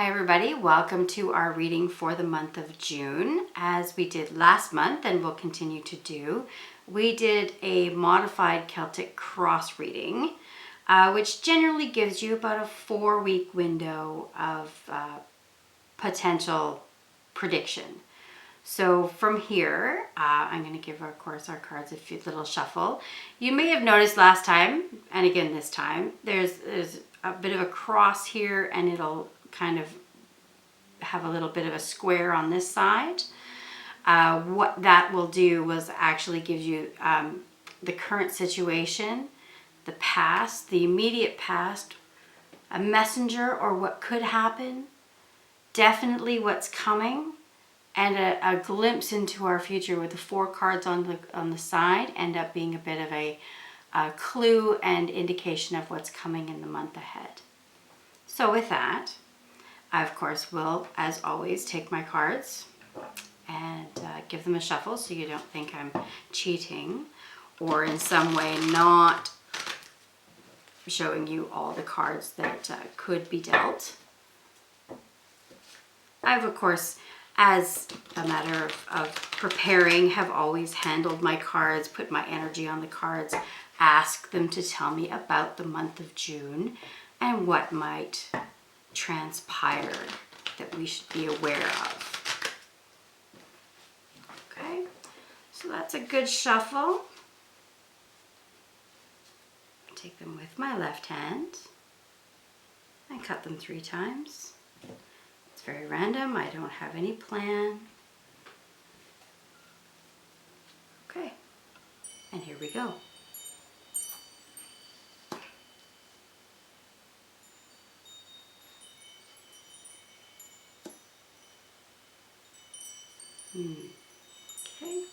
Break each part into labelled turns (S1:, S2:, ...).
S1: Hi everybody, welcome to our reading for the month of June. As we did last month and will continue to do, we did a modified Celtic cross reading, which generally gives you about a 4-week window of potential prediction. So from here, I'm going to give, of course, our cards a little shuffle. You may have noticed last time, and again this time, there's a bit of a cross here, and it'll kind of have a little bit of a square on this side. What that will do was actually give you the current situation, the past, the immediate past, a messenger or what could happen, definitely what's coming, and a glimpse into our future with the 4 cards on the side end up being a bit of a clue and indication of what's coming in the month ahead. So with that, I of course will, as always, take my cards and give them a shuffle so you don't think I'm cheating or in some way not showing you all the cards that could be dealt. I've, of course, as a matter of preparing, have always handled my cards, put my energy on the cards, ask them to tell me about the month of June and what might transpire that we should be aware of. Okay, so that's a good shuffle. Take them with my left hand and cut them 3 times. It's very random. I don't have any plan. Okay, and here we go. Okay.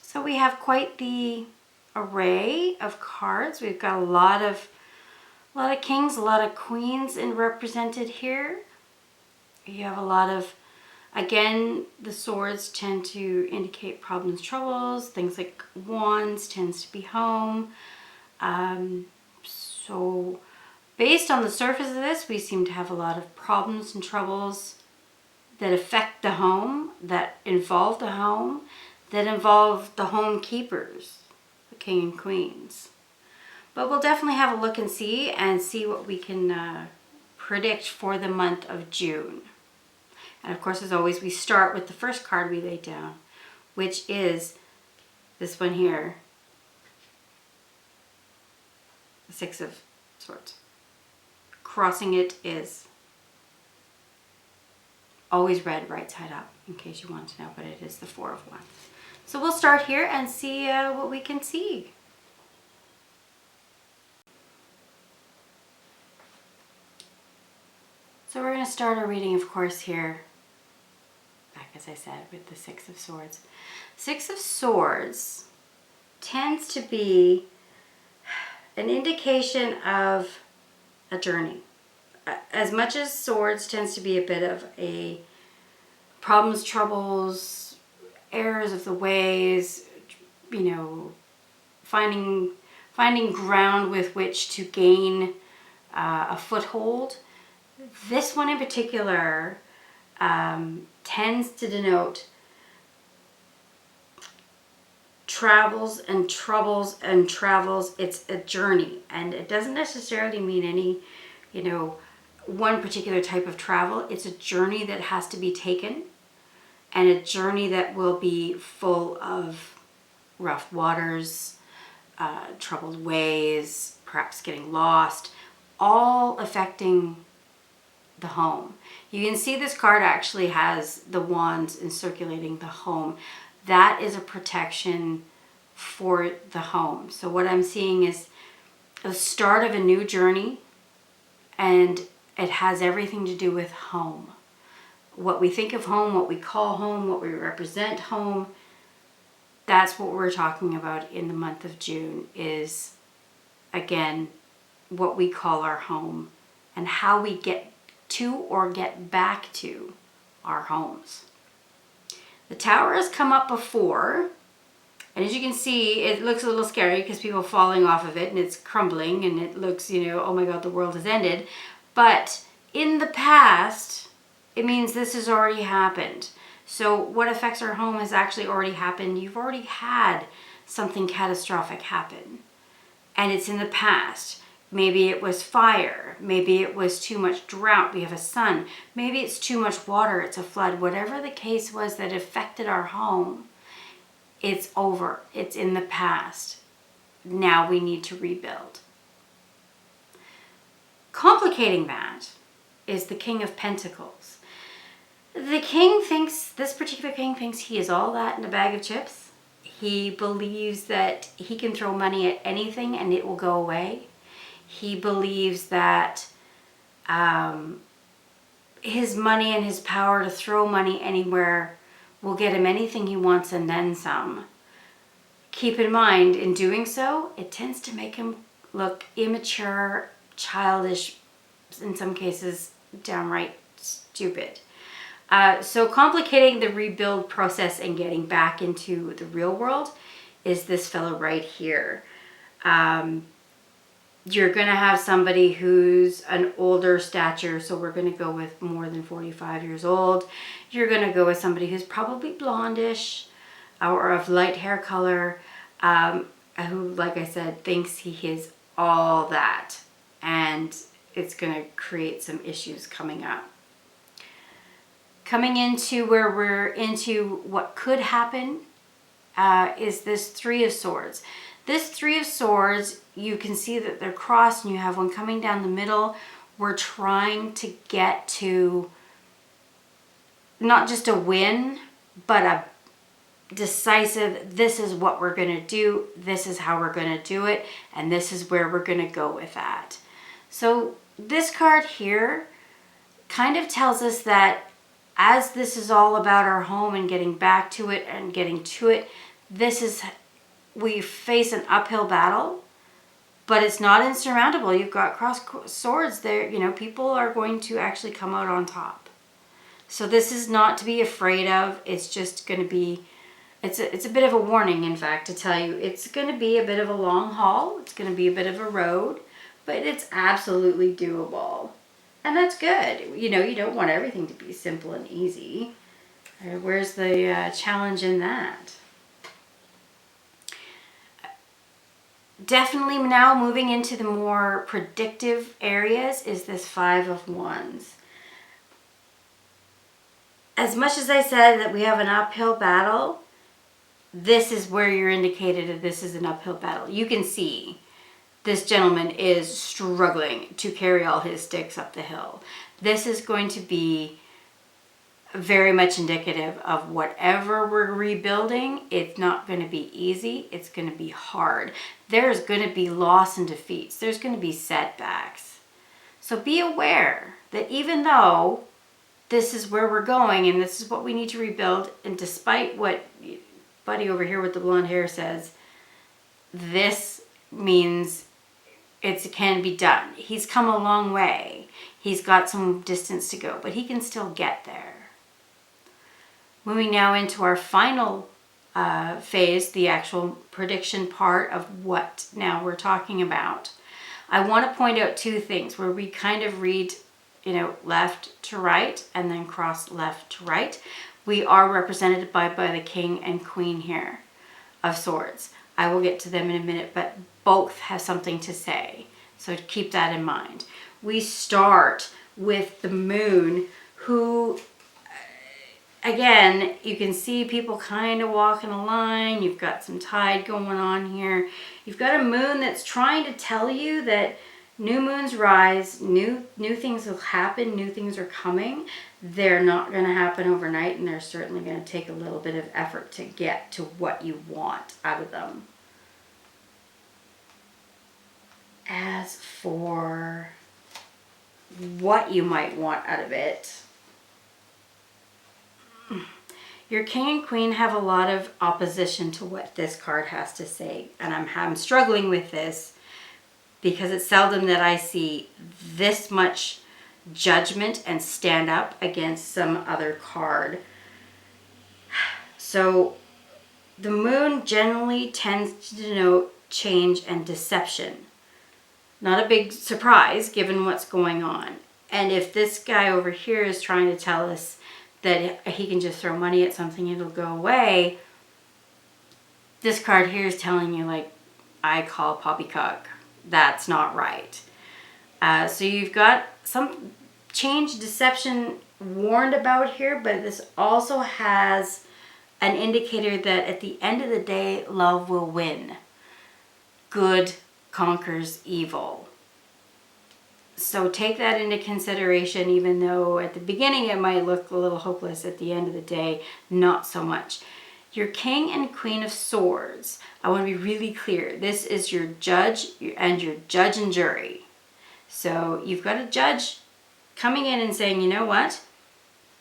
S1: So we have quite the array of cards. We've got a lot of kings, a lot of queens represented here. You have a lot of, again, the swords tend to indicate problems, troubles. Things like wands tends to be home. So based on the surface of this, we seem to have a lot of problems and troubles that affect the home, that involve the home, that involve the home keepers, the king and queens. But we'll definitely have a look and see what we can predict for the month of June. And of course, as always, we start with the first card we laid down, which is this one here, the 6 of Swords. Crossing it is always read right side up, in case you want to know, but it is the 4 of Wands. So we'll start here and see what we can see. So we're going to start our reading, of course, here, back as I said, with the 6 of Swords. 6 of Swords tends to be an indication of a journey. As much as Swords tends to be a bit of a problems, troubles, errors of the ways, you know, finding ground with which to gain a foothold. This one in particular tends to denote travels and troubles and travels. It's a journey, and it doesn't necessarily mean any, you know, one particular type of travel. It's a journey that has to be taken, and a journey that will be full of rough waters, troubled ways, perhaps getting lost, all affecting the home. You can see this card actually has the wands encirculating the home. That is a protection for the home. So what I'm seeing is the start of a new journey, and it has everything to do with home. What we think of home, what we call home, what we represent home, that's what we're talking about in the month of June is, again, what we call our home and how we get to or get back to our homes. The Tower has come up before, and as you can see, it looks a little scary because people are falling off of it and it's crumbling and it looks, oh my God, the world has ended. But in the past, it means this has already happened. So what affects our home has actually already happened. You've already had something catastrophic happen, and it's in the past. Maybe it was fire. Maybe it was too much drought. We have a sun. Maybe it's too much water. It's a flood. Whatever the case was that affected our home, it's over. It's in the past. Now we need to rebuild. Complicating that is the King of Pentacles. This particular king thinks he is all that in a bag of chips. He believes that he can throw money at anything and it will go away. He believes that his money and his power to throw money anywhere will get him anything he wants and then some. Keep in mind, in doing so, it tends to make him look immature, childish, in some cases downright stupid. So complicating the rebuild process and getting back into the real world is this fellow right here. You're going to have somebody who's an older stature, so we're going to go with more than 45 years old. You're going to go with somebody who's probably blondish or of light hair color, who, like I said, thinks he is all that, and it's going to create some issues coming up. Coming into where we're into what could happen is this Three of Swords. This Three of Swords, you can see that they're crossed and you have one coming down the middle. We're trying to get to not just a win, but a decisive, this is what we're going to do, this is how we're going to do it, and this is where we're going to go with that. So this card here kind of tells us that as this is all about our home and getting back to it and getting to it, we face an uphill battle, but it's not insurmountable. You've got crossed swords there. People are going to actually come out on top. So this is not to be afraid of. It's just going to be, it's a bit of a warning, in fact, to tell you it's going to be a bit of a long haul. It's going to be a bit of a road, but it's absolutely doable. And that's good. You don't want everything to be simple and easy. Where's the challenge in that? Definitely now moving into the more predictive areas is this Five of Wands. As much as I said that we have an uphill battle, this is where you're indicated that this is an uphill battle. You can see this gentleman is struggling to carry all his sticks up the hill. This is going to be very much indicative of whatever we're rebuilding. It's not going to be easy. It's going to be hard. There's going to be loss and defeats. There's going to be setbacks. So be aware that even though this is where we're going and this is what we need to rebuild, and despite what buddy over here with the blonde hair says, this means it can be done. He's come a long way. He's got some distance to go, but he can still get there. Moving now into our final phase, the actual prediction part of what now we're talking about. I want to point out two things where we kind of read, left to right and then cross left to right. We are represented by the King and Queen here of Swords. I will get to them in a minute, but both have something to say. So keep that in mind. We start with the Moon, who again, you can see people kind of walking a line. You've got some tide going on here. You've got a moon that's trying to tell you that new moons rise, new things will happen, new things are coming. They're not going to happen overnight, and they're certainly going to take a little bit of effort to get to what you want out of them. As for what you might want out of it, your king and queen have a lot of opposition to what this card has to say. And I'm struggling with this because it's seldom that I see this much judgment and stand up against some other card. So the moon generally tends to denote change and deception. Not a big surprise given what's going on. And if this guy over here is trying to tell us that he can just throw money at something, it'll go away, this card here is telling you, like, I call poppycock. That's not right. So you've got some change, deception warned about here, but this also has an indicator that at the end of the day, love will win. Good conquers evil. So take that into consideration, even though at the beginning it might look a little hopeless, at the end of the day, not so much. Your king and queen of swords, I want to be really clear. This is your judge and your judge and jury. So you've got a judge coming in and saying, you know what?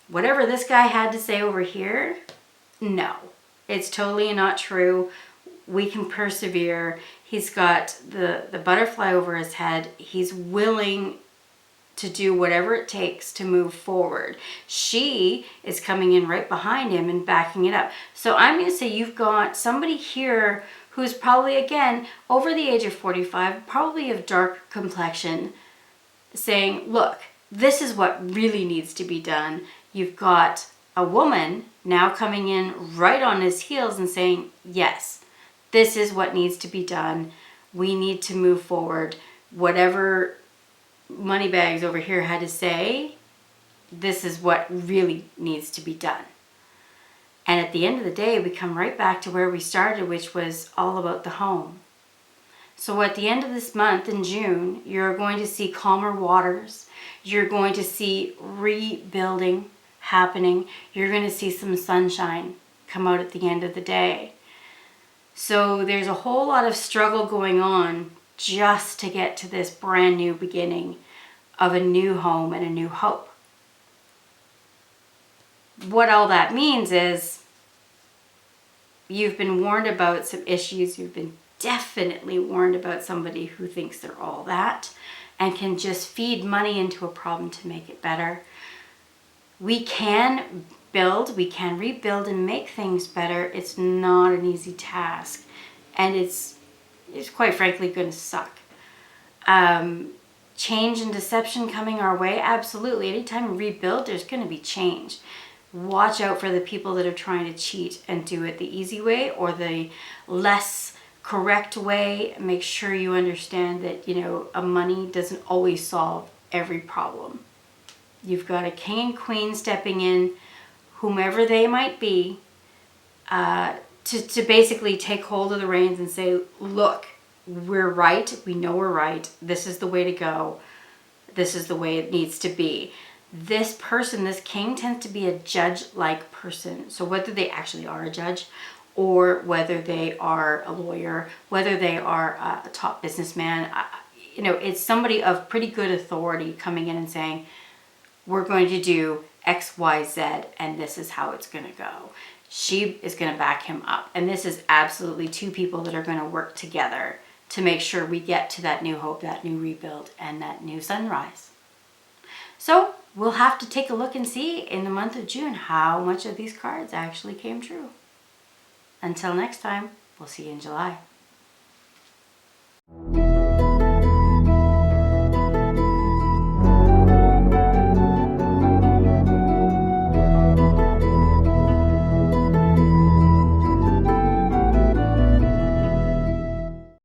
S1: Whatever this guy had to say over here, no, it's totally not true. We can persevere. He's got the butterfly over his head. He's willing to do whatever it takes to move forward. She is coming in right behind him and backing it up. So I'm going to say you've got somebody here who's probably, again, over the age of 45, probably of dark complexion, saying, look, this is what really needs to be done. You've got a woman now coming in right on his heels and saying, yes, this is what needs to be done. We need to move forward. Whatever Moneybags over here had to say, this is what really needs to be done. And at the end of the day, we come right back to where we started, which was all about the home. So at the end of this month in June, you're going to see calmer waters. You're going to see rebuilding happening. You're going to see some sunshine come out at the end of the day. So there's a whole lot of struggle going on just to get to this brand new beginning of a new home and a new hope. What all that means is you've been warned about some issues. You've been definitely warned about somebody who thinks they're all that and can just feed money into a problem to make it better. We can build, we can rebuild and make things better. It's not an easy task, and it's quite frankly going to suck. Change and deception coming our way, absolutely. Anytime we rebuild, there's going to be change. Watch out for the people that are trying to cheat and do it the easy way or the less correct way. Make sure you understand that, a money doesn't always solve every problem. You've got a king and queen stepping in, whomever they might be, to basically take hold of the reins and say, look, we're right. We know we're right. This is the way to go. This is the way it needs to be. This person, this king, tends to be a judge-like person. So whether they actually are a judge or whether they are a lawyer, whether they are a top businessman, it's somebody of pretty good authority coming in and saying, we're going to do X, Y, Z, and this is how it's going to go. She is going to back him up. And this is absolutely two people that are going to work together to make sure we get to that new hope, that new rebuild, and that new sunrise. So we'll have to take a look and see in the month of June how much of these cards actually came true. Until next time, we'll see you in July.